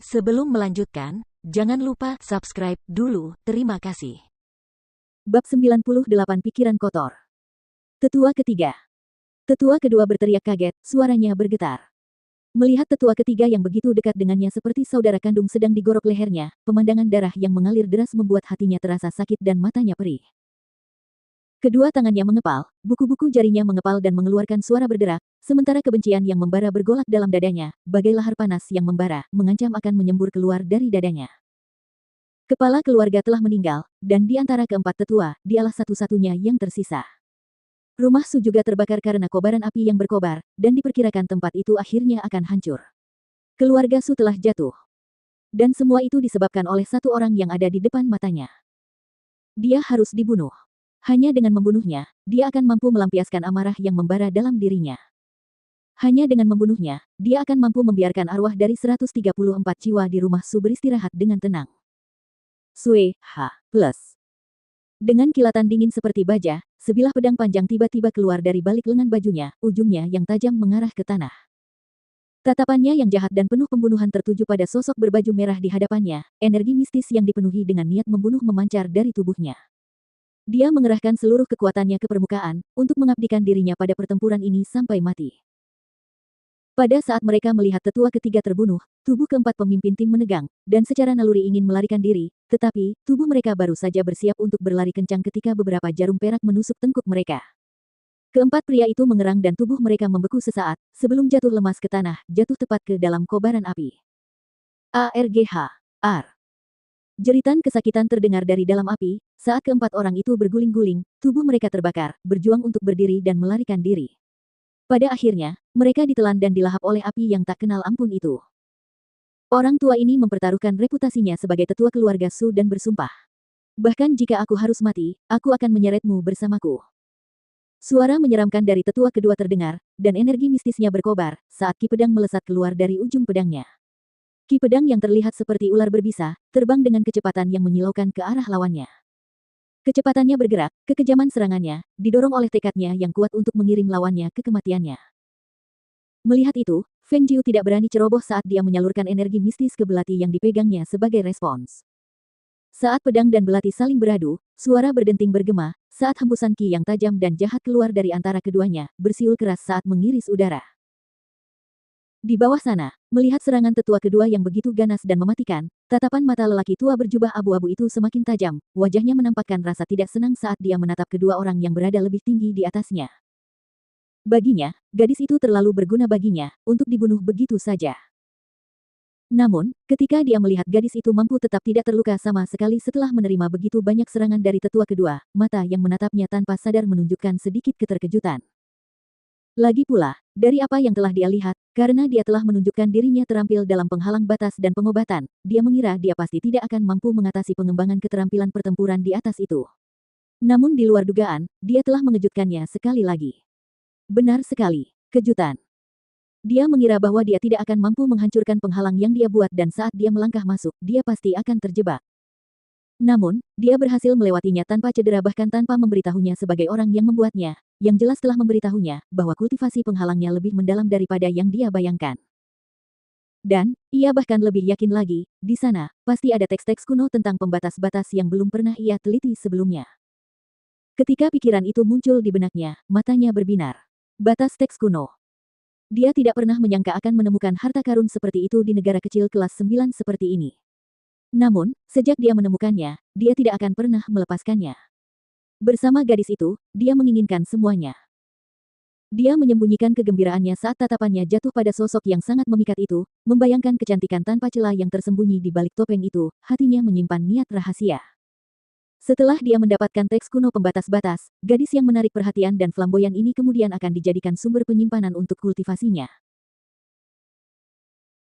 Sebelum melanjutkan, jangan lupa subscribe dulu, terima kasih. Bab 98 Pikiran Kotor. Tetua ketiga. Tetua kedua berteriak kaget, suaranya bergetar. Melihat tetua ketiga yang begitu dekat dengannya seperti saudara kandung sedang digorok lehernya, pemandangan darah yang mengalir deras membuat hatinya terasa sakit dan matanya perih. Kedua tangannya mengepal, buku-buku jarinya mengepal dan mengeluarkan suara berderak, sementara kebencian yang membara bergolak dalam dadanya, bagai lahar panas yang membara, mengancam akan menyembur keluar dari dadanya. Kepala keluarga telah meninggal, dan di antara keempat tetua, dialah satu-satunya yang tersisa. Rumah Su juga terbakar karena kobaran api yang berkobar, dan diperkirakan tempat itu akhirnya akan hancur. Keluarga Su telah jatuh. Dan semua itu disebabkan oleh satu orang yang ada di depan matanya. Dia harus dibunuh. Hanya dengan membunuhnya, dia akan mampu melampiaskan amarah yang membara dalam dirinya. Hanya dengan membunuhnya, dia akan mampu membiarkan arwah dari 134 jiwa di rumah Su beristirahat dengan tenang. Sue, H. Plus. Dengan kilatan dingin seperti baja, sebilah pedang panjang tiba-tiba keluar dari balik lengan bajunya, ujungnya yang tajam mengarah ke tanah. Tatapannya yang jahat dan penuh pembunuhan tertuju pada sosok berbaju merah di hadapannya, energi mistis yang dipenuhi dengan niat membunuh memancar dari tubuhnya. Dia mengerahkan seluruh kekuatannya ke permukaan, untuk mengabdikan dirinya pada pertempuran ini sampai mati. Pada saat mereka melihat tetua ketiga terbunuh, tubuh keempat pemimpin tim menegang, dan secara naluri ingin melarikan diri, tetapi, tubuh mereka baru saja bersiap untuk berlari kencang ketika beberapa jarum perak menusuk tengkuk mereka. Keempat pria itu mengerang dan tubuh mereka membeku sesaat, sebelum jatuh lemas ke tanah, jatuh tepat ke dalam kobaran api. ARGH. R. Jeritan kesakitan terdengar dari dalam api, saat keempat orang itu berguling-guling, tubuh mereka terbakar, berjuang untuk berdiri dan melarikan diri. Pada akhirnya, mereka ditelan dan dilahap oleh api yang tak kenal ampun itu. Orang tua ini mempertaruhkan reputasinya sebagai tetua keluarga Su dan bersumpah. Bahkan jika aku harus mati, aku akan menyeretmu bersamaku. Suara menyeramkan dari tetua kedua terdengar, dan energi mistisnya berkobar, saat ki pedang melesat keluar dari ujung pedangnya. Ki pedang yang terlihat seperti ular berbisa, terbang dengan kecepatan yang menyilaukan ke arah lawannya. Kecepatannya bergerak, kekejaman serangannya, didorong oleh tekadnya yang kuat untuk mengirim lawannya ke kematiannya. Melihat itu, Feng Jiu tidak berani ceroboh saat dia menyalurkan energi mistis ke belati yang dipegangnya sebagai respons. Saat pedang dan belati saling beradu, suara berdenting bergema, saat hembusan ki yang tajam dan jahat keluar dari antara keduanya, bersiul keras saat mengiris udara. Di bawah sana, melihat serangan tetua kedua yang begitu ganas dan mematikan, tatapan mata lelaki tua berjubah abu-abu itu semakin tajam, wajahnya menampakkan rasa tidak senang saat dia menatap kedua orang yang berada lebih tinggi di atasnya. Baginya, gadis itu terlalu berguna baginya, untuk dibunuh begitu saja. Namun, ketika dia melihat gadis itu mampu tetap tidak terluka sama sekali setelah menerima begitu banyak serangan dari tetua kedua, mata yang menatapnya tanpa sadar menunjukkan sedikit keterkejutan. Lagi pula, dari apa yang telah dia lihat, karena dia telah menunjukkan dirinya terampil dalam penghalang batas dan pengobatan, dia mengira dia pasti tidak akan mampu mengatasi pengembangan keterampilan pertempuran di atas itu. Namun di luar dugaan, dia telah mengejutkannya sekali lagi. Benar sekali, kejutan. Dia mengira bahwa dia tidak akan mampu menghancurkan penghalang yang dia buat dan saat dia melangkah masuk, dia pasti akan terjebak. Namun, dia berhasil melewatinya tanpa cedera bahkan tanpa memberitahunya sebagai orang yang membuatnya, yang jelas telah memberitahunya bahwa kultivasi penghalangnya lebih mendalam daripada yang dia bayangkan. Dan, ia bahkan lebih yakin lagi, di sana, pasti ada teks-teks kuno tentang pembatas-batas yang belum pernah ia teliti sebelumnya. Ketika pikiran itu muncul di benaknya, matanya berbinar. Batas teks kuno. Dia tidak pernah menyangka akan menemukan harta karun seperti itu di negara kecil kelas 9 seperti ini. Namun, sejak dia menemukannya, dia tidak akan pernah melepaskannya. Bersama gadis itu, dia menginginkan semuanya. Dia menyembunyikan kegembiraannya saat tatapannya jatuh pada sosok yang sangat memikat itu, membayangkan kecantikan tanpa celah yang tersembunyi di balik topeng itu, hatinya menyimpan niat rahasia. Setelah dia mendapatkan teks kuno pembatas batas, gadis yang menarik perhatian dan flamboyan ini kemudian akan dijadikan sumber penyimpanan untuk kultivasinya.